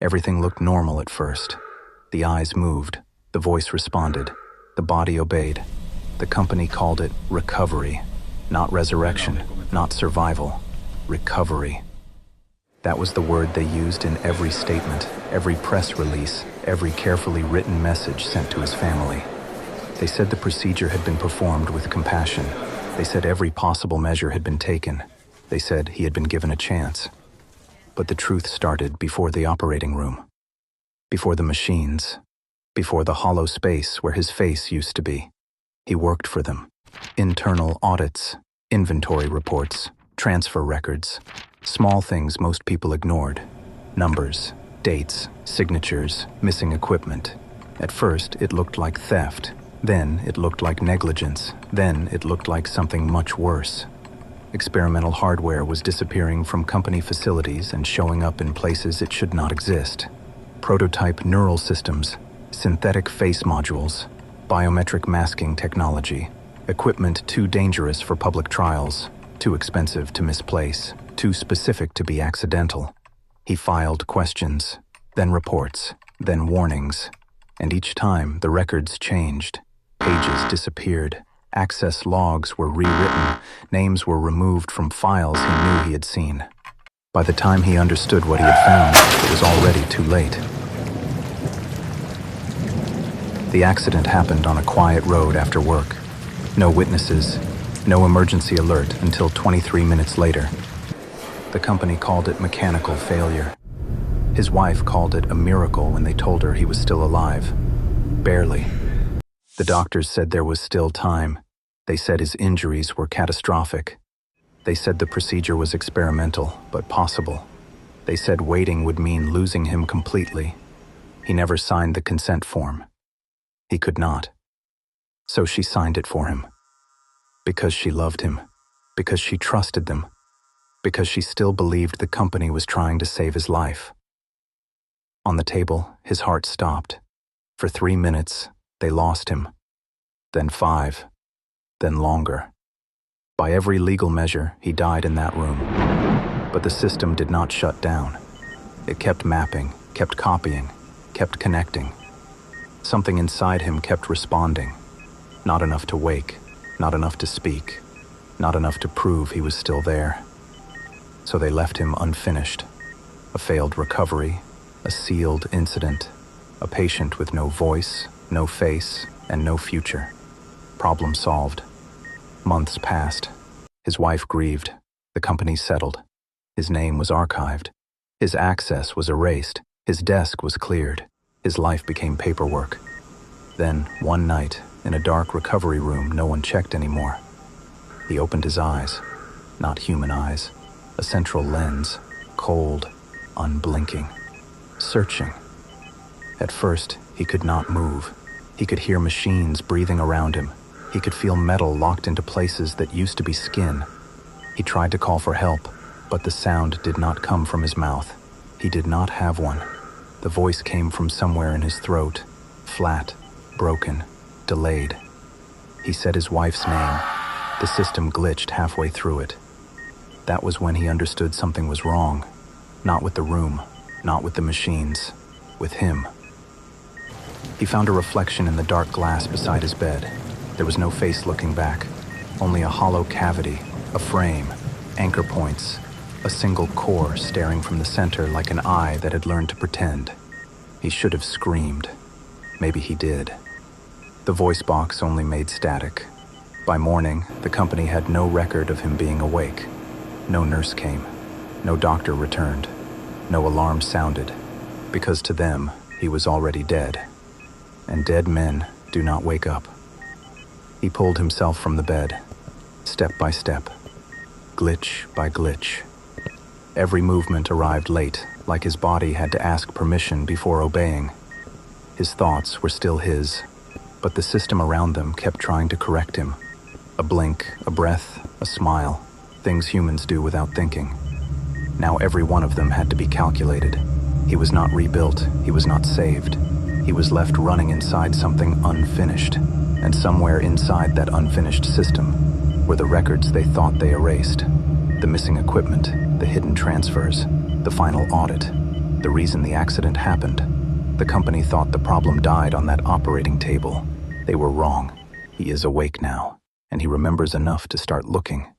Everything looked normal at first. The eyes moved, the voice responded, the body obeyed. The company called it recovery, not resurrection, not survival. Recovery. That was the word they used in every statement, every press release, every carefully written message sent to his family. They said the procedure had been performed with compassion. They said every possible measure had been taken. They said he had been given a chance. But the truth started before the operating room, before the machines, before the hollow space where his face used to be. He worked for them. Internal audits, inventory reports, transfer records, small things most people ignored. Numbers, dates, signatures, missing equipment. At first, it looked like theft. Then it looked like negligence. Then it looked like something much worse. Experimental hardware was disappearing from company facilities and showing up in places it should not exist. Prototype neural systems, synthetic face modules, biometric masking technology, equipment too dangerous for public trials, too expensive to misplace, too specific to be accidental. He filed questions, then reports, then warnings, and each time the records changed. Pages disappeared, access logs were rewritten, names were removed from files he knew he had seen. By the time he understood what he had found, it was already too late. The accident happened on a quiet road after work. No witnesses, no emergency alert until 23 minutes later. The company called it mechanical failure. His wife called it a miracle when they told her he was still alive. Barely. The doctors said there was still time. They said his injuries were catastrophic. They said the procedure was experimental, but possible. They said waiting would mean losing him completely. He never signed the consent form. He could not. So she signed it for him. Because she loved him. Because she trusted them. Because she still believed the company was trying to save his life. On the table, his heart stopped. For 3 minutes, they lost him. Then 5. Then longer. By every legal measure, he died in that room. But the system did not shut down. It kept mapping, kept copying, kept connecting. Something inside him kept responding. Not enough to wake, not enough to speak, not enough to prove he was still there. So they left him unfinished. A failed recovery, a sealed incident, a patient with no voice, no face, and no future. Problem solved. Months passed. His wife grieved. The company settled. His name was archived. His access was erased. His desk was cleared. His life became paperwork. Then, one night, in a dark recovery room, no one checked anymore. He opened his eyes. Not human eyes. A central lens. Cold, unblinking. Searching. At first, he could not move. He could hear machines breathing around him. He could feel metal locked into places that used to be skin. He tried to call for help, but the sound did not come from his mouth. He did not have one. The voice came from somewhere in his throat, flat, broken, delayed. He said his wife's name. The system glitched halfway through it. That was when he understood something was wrong. Not with the room, not with the machines, with him. He found a reflection in the dark glass beside his bed. There was no face looking back, only a hollow cavity, a frame, anchor points, a single core staring from the center like an eye that had learned to pretend. He should have screamed. Maybe he did. The voice box only made static. By morning, the company had no record of him being awake. No nurse came. No doctor returned. No alarm sounded, because to them, he was already dead. And dead men do not wake up. He pulled himself from the bed, step by step, glitch by glitch. Every movement arrived late, like his body had to ask permission before obeying. His thoughts were still his, but the system around them kept trying to correct him. A blink, a breath, a smile, things humans do without thinking. Now every one of them had to be calculated. He was not rebuilt, he was not saved. He was left running inside something unfinished, and somewhere inside that unfinished system were the records they thought they erased, the missing equipment, the hidden transfers, the final audit. The reason the accident happened, the company thought the problem died on that operating table. They were wrong. He is awake now, and he remembers enough to start looking.